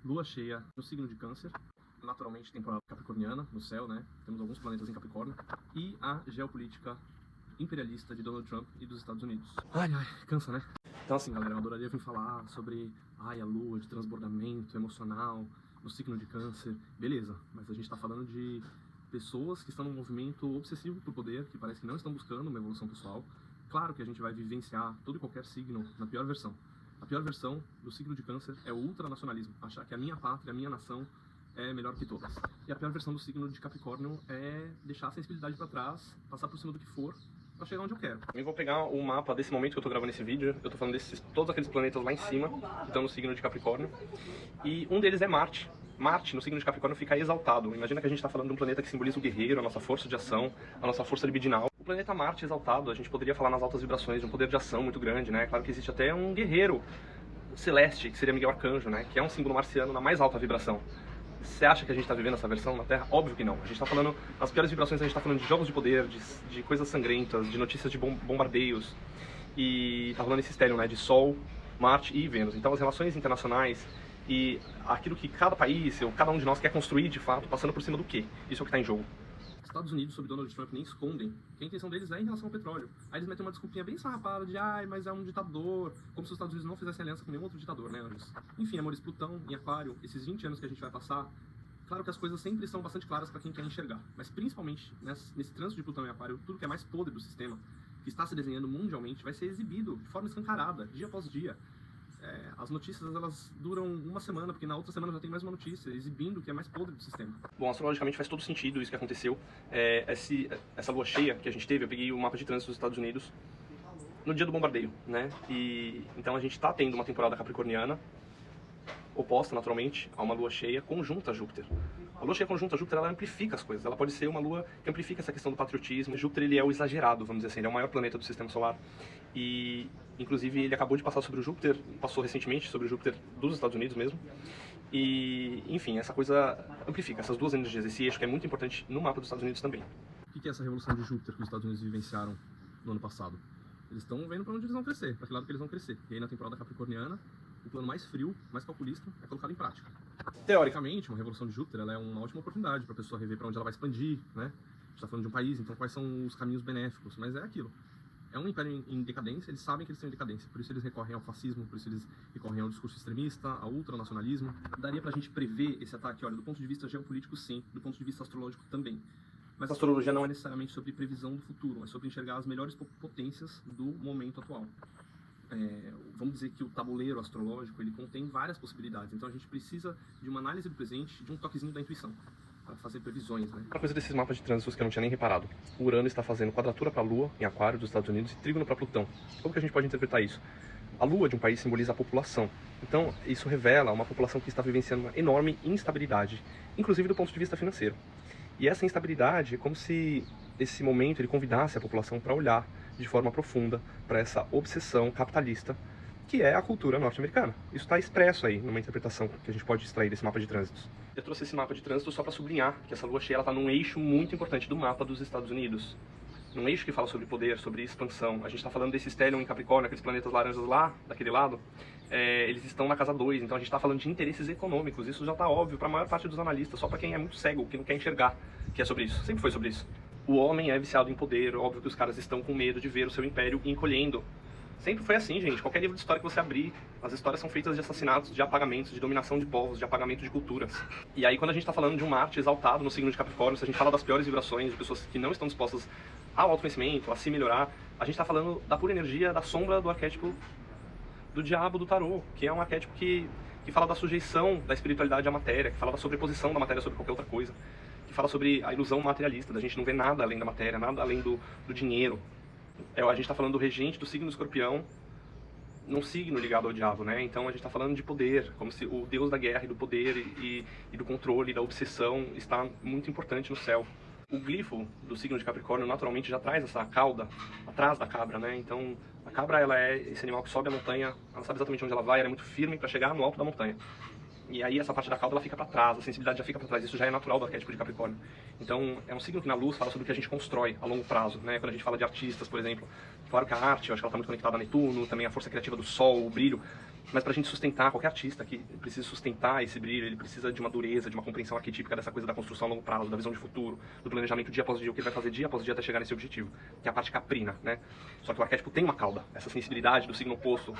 Lua cheia no signo de Câncer, naturalmente temporada capricorniana no céu, né? Temos alguns planetas em Capricórnio. E a geopolítica imperialista de Donald Trump e dos Estados Unidos. Ai, cansa, né? Então assim, galera, eu adoraria vir falar sobre a lua de transbordamento emocional no signo de Câncer. Beleza, mas a gente tá falando de pessoas que estão num movimento obsessivo por poder, que parece que não estão buscando uma evolução pessoal. Claro que a gente vai vivenciar todo e qualquer signo na pior versão. A pior versão do signo de Câncer é o ultranacionalismo, achar que a minha pátria, a minha nação é melhor que todas. E a pior versão do signo de Capricórnio é deixar a sensibilidade para trás, passar por cima do que for, para chegar onde eu quero. Eu vou pegar o mapa desse momento que eu tô gravando esse vídeo, eu tô falando desses todos aqueles planetas lá em cima, que estão no signo de Capricórnio, e um deles é Marte. Marte, no signo de Capricórnio, fica exaltado. Imagina que a gente está falando de um planeta que simboliza o guerreiro, a nossa força de ação, a nossa força libidinal. O planeta Marte exaltado, a gente poderia falar nas altas vibrações de um poder de ação muito grande, né? Claro que existe até um guerreiro celeste, que seria Miguel Arcanjo, né? Que é um símbolo marciano na mais alta vibração. Você acha que a gente está vivendo essa versão na Terra? Óbvio que não. A gente está falando, nas piores vibrações, a gente está falando de jogos de poder, de coisas sangrentas, de notícias de bombardeios. E tá rolando esse estéreo, né? De Sol, Marte e Vênus. Então as relações internacionais e aquilo que cada país, ou cada um de nós quer construir de fato, passando por cima do quê? Isso é o que está em jogo. Estados Unidos, sob Donald Trump, nem escondem que a intenção deles é em relação ao petróleo. Aí eles metem uma desculpinha bem sarrapada de mas é um ditador, como se os Estados Unidos não fizessem aliança com nenhum outro ditador, né, anjos? Enfim, amores, Plutão em Aquário, esses 20 anos que a gente vai passar, claro que as coisas sempre são bastante claras para quem quer enxergar, mas principalmente nesse trânsito de Plutão em Aquário, tudo que é mais podre do sistema, que está se desenhando mundialmente, vai ser exibido de forma escancarada, dia após dia. As notícias, elas duram uma semana, porque na outra semana já tem mais uma notícia, exibindo o que é mais podre do sistema. Bom, astrologicamente faz todo sentido isso que aconteceu. Essa lua cheia que a gente teve, eu peguei o mapa de trânsito dos Estados Unidos no dia do bombardeio, né? E então a gente tá tendo uma temporada capricorniana, oposta, naturalmente, a uma lua cheia conjunta a Júpiter. A lua cheia conjunta a Júpiter, ela amplifica as coisas. Ela pode ser uma lua que amplifica essa questão do patriotismo. Júpiter, ele é o exagerado, vamos dizer assim, ele é o maior planeta do sistema solar. E, inclusive, ele acabou de passar sobre o Júpiter, passou recentemente sobre o Júpiter dos Estados Unidos mesmo. E, enfim, essa coisa amplifica essas duas energias, esse eixo que é muito importante no mapa dos Estados Unidos também. O que é essa revolução de Júpiter que os Estados Unidos vivenciaram no ano passado? Eles estão vendo para onde eles vão crescer, para que lado que eles vão crescer. E aí, na temporada capricorniana, o plano mais frio, mais calculista, é colocado em prática. Teoricamente, uma revolução de Júpiter, ela é uma ótima oportunidade para a pessoa rever para onde ela vai expandir, né? A gente está falando de um país, então quais são os caminhos benéficos, mas é aquilo. É um império em decadência, eles sabem que eles estão em decadência, por isso eles recorrem ao fascismo, por isso eles recorrem ao discurso extremista, ao ultranacionalismo. Daria pra gente prever esse ataque, olha, do ponto de vista geopolítico sim, do ponto de vista astrológico também. Mas a astrologia não é necessariamente sobre previsão do futuro, é sobre enxergar as melhores potências do momento atual. Vamos dizer que o tabuleiro astrológico, ele contém várias possibilidades, então a gente precisa de uma análise do presente, de um toquezinho da intuição, para fazer previsões, né? Uma coisa desses mapas de trânsitos que eu não tinha nem reparado. O Urano está fazendo quadratura para a Lua, em Aquário, dos Estados Unidos, e trígono para Plutão. Como que a gente pode interpretar isso? A Lua de um país simboliza a população. Então, isso revela uma população que está vivenciando uma enorme instabilidade, inclusive do ponto de vista financeiro. E essa instabilidade é como se esse momento ele convidasse a população para olhar de forma profunda para essa obsessão capitalista que é a cultura norte-americana. Isso está expresso aí numa interpretação que a gente pode extrair desse mapa de trânsitos. Eu trouxe esse mapa de trânsito só para sublinhar que essa lua cheia está num eixo muito importante do mapa dos Estados Unidos. Num eixo que fala sobre poder, sobre expansão. A gente está falando desse estélio em Capricórnio, aqueles planetas laranjas lá, daquele lado. Eles estão na casa 2, então a gente está falando de interesses econômicos. Isso já está óbvio para a maior parte dos analistas, só para quem é muito cego, que não quer enxergar, que é sobre isso. Sempre foi sobre isso. O homem é viciado em poder, óbvio que os caras estão com medo de ver o seu império encolhendo. Sempre foi assim, gente. Qualquer livro de história que você abrir, as histórias são feitas de assassinatos, de apagamentos, de dominação de povos, de apagamento de culturas. E aí, quando a gente está falando de um Marte exaltado no signo de Capricórnio, se a gente fala das piores vibrações, de pessoas que não estão dispostas ao autoconhecimento, a se melhorar, a gente está falando da pura energia, da sombra do arquétipo do diabo do tarô, que é um arquétipo que fala da sujeição da espiritualidade à matéria, que fala da sobreposição da matéria sobre qualquer outra coisa, que fala sobre a ilusão materialista, da gente não ver nada além da matéria, nada além do dinheiro. A gente está falando do regente do signo do Escorpião, num signo ligado ao diabo, né? Então a gente está falando de poder, como se o deus da guerra e do poder e do controle, da obsessão, está muito importante no céu. O glifo do signo de Capricórnio naturalmente já traz essa cauda atrás da cabra, né? Então a cabra, ela é esse animal que sobe a montanha, ela sabe exatamente onde ela vai, ela é muito firme para chegar no alto da montanha. E aí essa parte da cauda ela fica para trás, a sensibilidade já fica para trás, isso já é natural do arquétipo de Capricórnio. Então é um signo que na luz fala sobre o que a gente constrói a longo prazo, né? Quando a gente fala de artistas, por exemplo, claro que a arte, eu acho que ela está muito conectada a Netuno, também a força criativa do Sol, o brilho, Mas pra gente sustentar, qualquer artista que precisa sustentar esse brilho, ele precisa de uma dureza, de uma compreensão arquetípica dessa coisa da construção a longo prazo, da visão de futuro, do planejamento dia após dia, o que ele vai fazer dia após dia até chegar nesse objetivo, que é a parte caprina, né? Só que o arquétipo tem uma cauda, essa sensibilidade do signo oposto,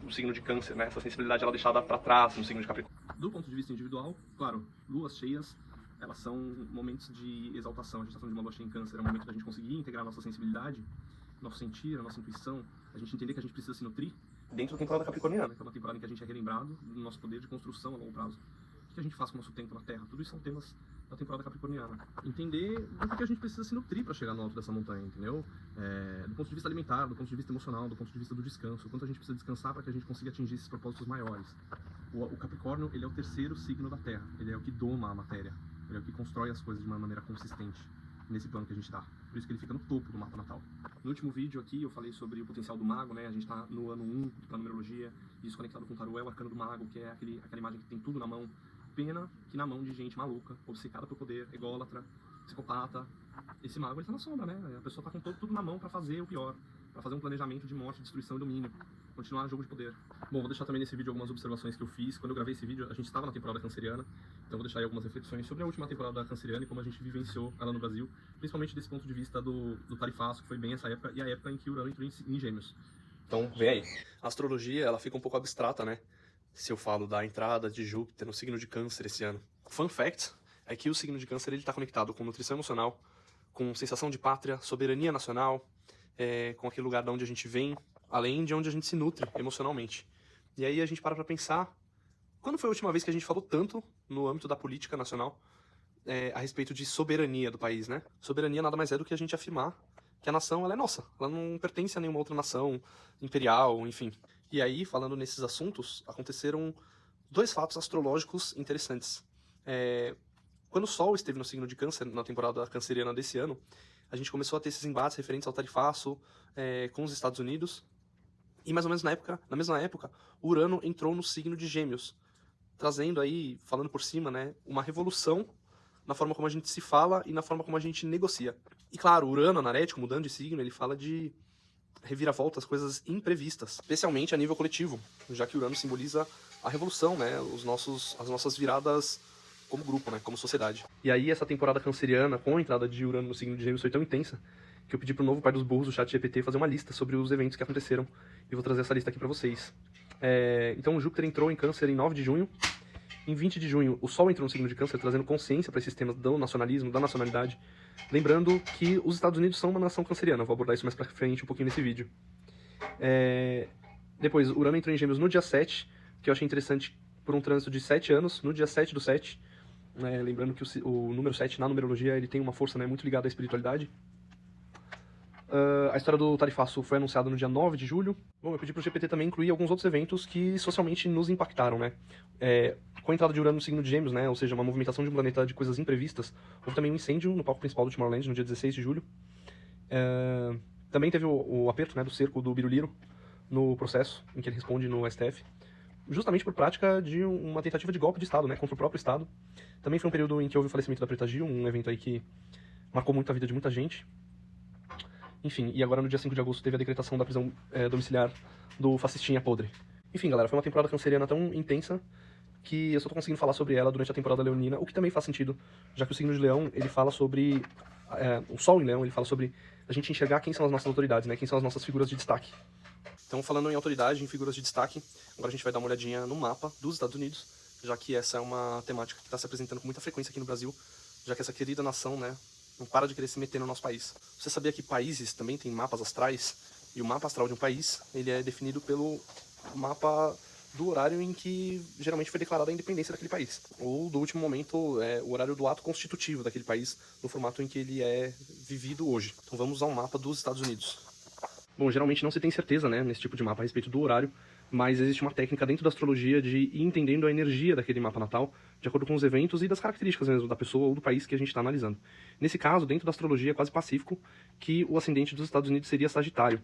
do signo de câncer, né? Essa sensibilidade ela é deixada pra trás no signo de Capricórnio. Do ponto de vista individual, claro, luas cheias, elas são momentos de exaltação. A gente está falando de uma lua cheia em câncer, é um momento da gente conseguir integrar a nossa sensibilidade, nosso sentir, a nossa intuição, a gente entender que a gente precisa se nutrir dentro da temporada capricorniana, que é uma temporada em que a gente é relembrado do nosso poder de construção a longo prazo. O que a gente faz com o nosso tempo na Terra? Tudo isso são temas da temporada capricorniana. Entender do que a gente precisa se nutrir para chegar no alto dessa montanha, entendeu? Do ponto de vista alimentar, do ponto de vista emocional, do ponto de vista do descanso, o quanto a gente precisa descansar para que a gente consiga atingir esses propósitos maiores. O Capricórnio, ele é o terceiro signo da Terra, ele é o que doma a matéria, ele é o que constrói as coisas de uma maneira consistente nesse plano que a gente está. Por isso que ele fica no topo do mapa natal. No último vídeo aqui eu falei sobre o potencial do mago, né? A gente está no ano 1 da numerologia, e isso conectado com o tarô é o arcano do mago, que é aquela imagem que tem tudo na mão. Pena que na mão de gente maluca, obcecada por poder, ególatra, psicopata, esse mago ele tá na sombra, né? A pessoa tá com tudo na mão para fazer o pior, para fazer um planejamento de morte, destruição e domínio, continuar o jogo de poder. Bom, vou deixar também nesse vídeo algumas observações que eu fiz. Quando eu gravei esse vídeo, a gente estava na temporada canceriana, então vou deixar aí algumas reflexões sobre a última temporada canceriana e como a gente vivenciou ela no Brasil, principalmente desse ponto de vista do tarifaço, que foi bem essa época, e a época em que Urano entrou em Gêmeos. Então, vem aí. A astrologia, ela fica um pouco abstrata, né? Se eu falo da entrada de Júpiter no signo de Câncer esse ano. Fun fact é que o signo de Câncer ele está conectado com nutrição emocional, com sensação de pátria, soberania nacional, com aquele lugar de onde a gente vem, além de onde a gente se nutre emocionalmente. E aí a gente para pensar, quando foi a última vez que a gente falou tanto no âmbito da política nacional a respeito de soberania do país, né? Soberania nada mais é do que a gente afirmar que a nação ela é nossa, ela não pertence a nenhuma outra nação imperial, enfim. E aí, falando nesses assuntos, aconteceram dois fatos astrológicos interessantes. Quando o Sol esteve no signo de Câncer, na temporada canceriana desse ano, a gente começou a ter esses embates referentes ao tarifaço com os Estados Unidos. E mais ou menos na mesma época, Urano entrou no signo de Gêmeos, trazendo aí, falando por cima, né, uma revolução na forma como a gente se fala e na forma como a gente negocia. E claro, Urano, anarético, mudando de signo, ele fala de reviravoltas, coisas imprevistas, especialmente a nível coletivo, já que Urano simboliza a revolução, né, as nossas viradas como grupo, né, como sociedade. E aí essa temporada canceriana, com a entrada de Urano no signo de Gêmeos, foi tão intensa que eu pedi pro novo pai dos burros, o ChatGPT, fazer uma lista sobre os eventos que aconteceram, e vou trazer essa lista aqui pra vocês. Então Júpiter entrou em Câncer em 9 de junho, em 20 de junho o Sol entrou no signo de Câncer, trazendo consciência para esses temas do nacionalismo, da nacionalidade, lembrando que os Estados Unidos são uma nação canceriana, vou abordar isso mais pra frente um pouquinho nesse vídeo. Depois, Urano entrou em Gêmeos no dia 7, que eu achei interessante por um trânsito de 7 anos, no dia 7 do 7, lembrando que o número 7 na numerologia ele tem uma força, né, muito ligada à espiritualidade. A história do tarifaço foi anunciada no dia 9 de julho. Bom, eu pedi pro GPT também incluir alguns outros eventos que socialmente nos impactaram, né? Com a entrada de Urano no signo de Gêmeos, né? Ou seja, uma movimentação de um planeta de coisas imprevistas. Houve também um incêndio no palco principal do Tomorrowland no dia 16 de julho. Também teve o aperto, né, do cerco do Biruliro no processo em que ele responde no STF. Justamente por prática de uma tentativa de golpe de Estado, né? Contra o próprio Estado. Também foi um período em que houve o falecimento da Preta Gil, um evento aí que marcou muito a vida de muita gente. Enfim, e agora no dia 5 de agosto teve a decretação da prisão domiciliar do fascistinha podre. Enfim, galera, foi uma temporada canceriana tão intensa que eu só tô conseguindo falar sobre ela durante a temporada leonina, o que também faz sentido, já que o signo de Leão, ele fala sobre... o Sol em Leão, ele fala sobre a gente enxergar quem são as nossas autoridades, né? Quem são as nossas figuras de destaque. Então, falando em autoridade, em figuras de destaque, agora a gente vai dar uma olhadinha no mapa dos Estados Unidos, já que essa é uma temática que está se apresentando com muita frequência aqui no Brasil, já que essa querida nação, né, não para de querer se meter no nosso país. Você sabia que países também têm mapas astrais? E o mapa astral de um país, ele é definido pelo mapa do horário em que geralmente foi declarada a independência daquele país. Ou do último momento, o horário do ato constitutivo daquele país, no formato em que ele é vivido hoje. Então vamos ao mapa dos Estados Unidos. Bom, geralmente não se tem certeza, né, nesse tipo de mapa a respeito do horário, mas existe uma técnica dentro da astrologia de ir entendendo a energia daquele mapa natal, de acordo com os eventos e das características mesmo da pessoa ou do país que a gente está analisando. Nesse caso, dentro da astrologia é quase pacífico que o ascendente dos Estados Unidos seria Sagitário.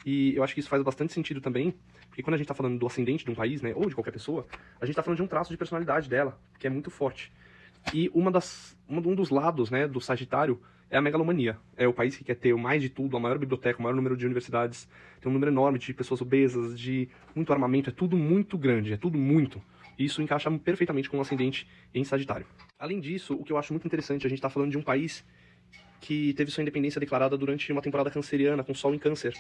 E eu acho que isso faz bastante sentido também, porque quando a gente está falando do ascendente de um país, né, ou de qualquer pessoa, a gente está falando de um traço de personalidade dela, que é muito forte. E um dos lados, né, do Sagitário, é a megalomania. É o país que quer ter o mais de tudo, a maior biblioteca, o maior número de universidades, tem um número enorme de pessoas obesas, de muito armamento, é tudo muito grande, é tudo muito. E isso encaixa perfeitamente com o ascendente em Sagitário. Além disso, o que eu acho muito interessante, a gente está falando de um país que teve sua independência declarada durante uma temporada canceriana, com Sol em Câncer.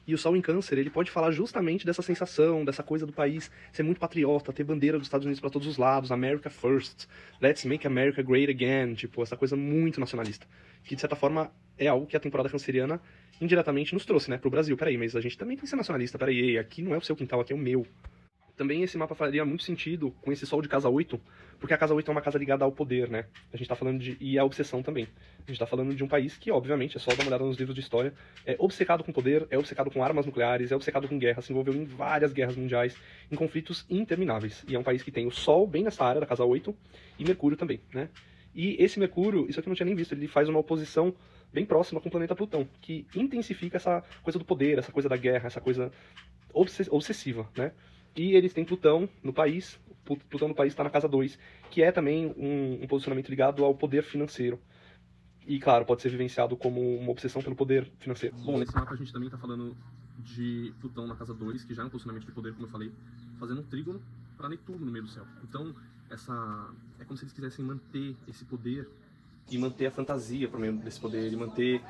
E o Sol em Câncer, ele pode falar justamente dessa sensação, dessa coisa do país ser muito patriota, ter bandeira dos Estados Unidos para todos os lados, America First, Let's Make America Great Again, tipo, essa coisa muito nacionalista. Que, de certa forma, é algo que a temporada canceriana indiretamente nos trouxe, né, pro Brasil. Peraí, mas a gente também tem que ser nacionalista, peraí, aqui não é o seu quintal, aqui é o meu. Também esse mapa faria muito sentido com esse Sol de casa 8, porque a casa 8 é uma casa ligada ao poder, né? A gente tá falando de... e a obsessão também. A gente tá falando de um país que, obviamente, é só dar uma olhada nos livros de história, é obcecado com poder, é obcecado com armas nucleares, é obcecado com guerra, se envolveu em várias guerras mundiais, em conflitos intermináveis. E é um país que tem o Sol bem nessa área da casa 8 e Mercúrio também, né? E esse Mercúrio, isso aqui eu não tinha nem visto, ele faz uma oposição bem próxima com o planeta Plutão, que intensifica essa coisa do poder, essa coisa da guerra, essa coisa obsessiva, né? E eles têm Plutão no país, Plutão no país está na casa 2, que é também um posicionamento ligado ao poder financeiro. E, claro, pode ser vivenciado como uma obsessão pelo poder financeiro. Bom, nesse mapa a gente também está falando de Plutão na casa 2, que já é um posicionamento de poder, como eu falei, fazendo um trígono para Netuno no meio do céu. Então, é como se eles quisessem manter esse poder e manter a fantasia por meio desse poder, e manter,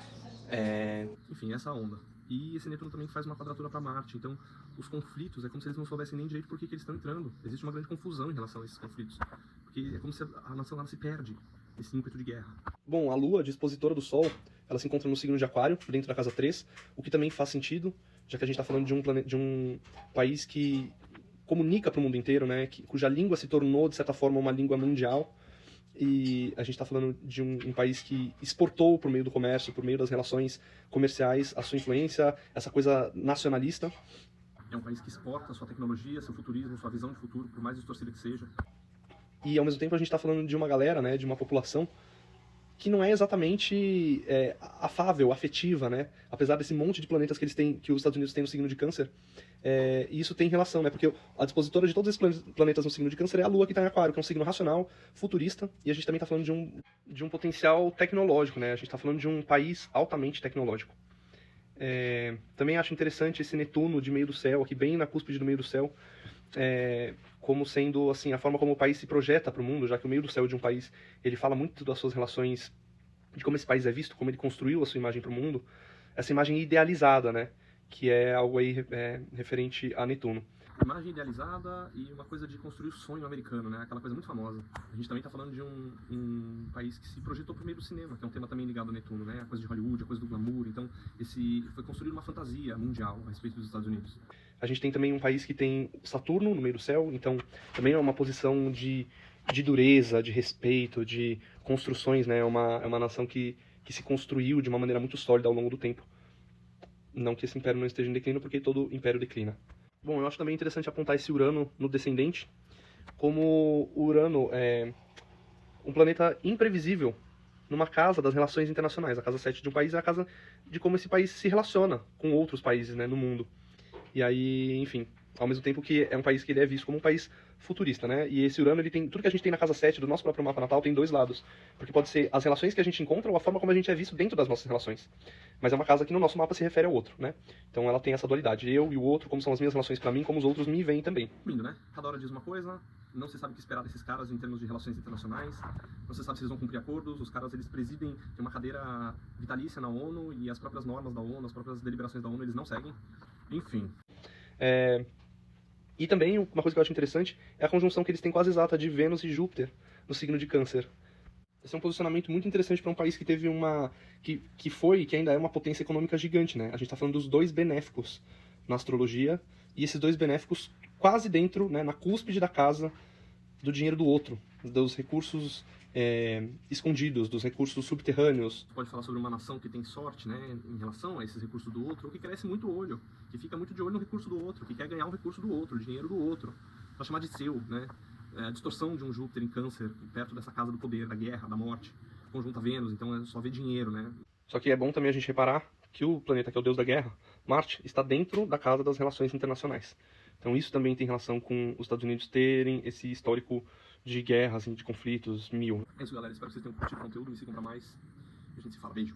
enfim, essa onda. E esse Netuno também faz uma quadratura para Marte, então os conflitos é como se eles não soubessem nem direito por que eles estão entrando. Existe uma grande confusão em relação a esses conflitos, porque é como se a nação ela se perde, esse ímpeto de guerra. Bom, a Lua, dispositora do Sol, ela se encontra no signo de Aquário, dentro da casa 3, o que também faz sentido, já que a gente está falando de um país que comunica para o mundo inteiro, né, cuja língua se tornou, de certa forma, uma língua mundial. E a gente está falando de um país que exportou por meio do comércio, por meio das relações comerciais, a sua influência, essa coisa nacionalista. É um país que exporta sua tecnologia, seu futurismo, sua visão de futuro, por mais distorcida que seja. E ao mesmo tempo a gente está falando de uma galera, né, de uma população que não é exatamente afável, afetiva, né? Apesar desse monte de planetas que eles têm, que os Estados Unidos têm no signo de Câncer. E isso tem relação, né? Porque a dispositora de todos esses planetas no signo de Câncer é a Lua, que está em Aquário, que é um signo racional, futurista, e a gente também está falando de um potencial tecnológico, né? A gente está falando de um país altamente tecnológico. Também acho interessante esse Netuno de meio do céu, aqui bem na cúspide do meio do céu, como sendo assim a forma como o país se projeta para o mundo, já que o meio do céu de um país ele fala muito das suas relações, de como esse país é visto, como ele construiu a sua imagem para o mundo, essa imagem idealizada, né, que é algo aí referente a Netuno. Imagem idealizada e uma coisa de construir o sonho americano, né, aquela coisa muito famosa. A gente também está falando de um país que se projetou por meio do cinema, que é um tema também ligado ao Netuno, né, a coisa de Hollywood, a coisa do glamour. Então foi construída uma fantasia mundial a respeito dos Estados Unidos. A gente tem também um país que tem Saturno no meio do céu, então também é uma posição de dureza, de respeito, de construções, né? É uma nação que se construiu de uma maneira muito sólida ao longo do tempo. Não que esse império não esteja em declínio, porque todo império declina. Bom, eu acho também interessante apontar esse Urano no descendente, como Urano é um planeta imprevisível numa casa das relações internacionais. A casa 7 de um país é a casa de como esse país se relaciona com outros países, né, no mundo. E aí, enfim, ao mesmo tempo que é um país que ele é visto como um país futurista, né? E esse Urano, ele tem tudo que a gente tem na casa 7 do nosso próprio mapa natal tem dois lados. Porque pode ser as relações que a gente encontra ou a forma como a gente é visto dentro das nossas relações. Mas é uma casa que no nosso mapa se refere ao outro, né? Então ela tem essa dualidade. Eu e o outro, como são as minhas relações pra mim, como os outros me veem também. Lindo, né? Cada hora diz uma coisa, não se sabe o que esperar desses caras em termos de relações internacionais, não se sabe se eles vão cumprir acordos, os caras eles presidem, tem uma cadeira vitalícia na ONU e as próprias normas da ONU, as próprias deliberações da ONU eles não seguem. Enfim. E também uma coisa que eu acho interessante é a conjunção que eles têm quase exata de Vênus e Júpiter no signo de Câncer. Esse é um posicionamento muito interessante para um país que teve que foi e que ainda é uma potência econômica gigante, né? A gente está falando dos dois benéficos na astrologia, e esses dois benéficos quase dentro, né, na cúspide da casa do dinheiro do outro, dos recursos escondidos, dos recursos subterrâneos. Pode falar sobre uma nação que tem sorte, né, em relação a esses recursos do outro, ou que cresce muito o olho, que fica muito de olho no recurso do outro, que quer ganhar o recurso do outro, o dinheiro do outro, para chamar de seu, né? A distorção de um Júpiter em Câncer, perto dessa casa do poder, da guerra, da morte, conjunta Vênus, então é só ver dinheiro, né? Só que é bom também a gente reparar que o planeta que é o deus da guerra, Marte, está dentro da casa das relações internacionais. Então isso também tem relação com os Estados Unidos terem esse histórico de guerras, assim, de conflitos, mil. É isso, galera. Espero que vocês tenham curtido o conteúdo. Me sigam pra mais. A gente se fala. Beijo.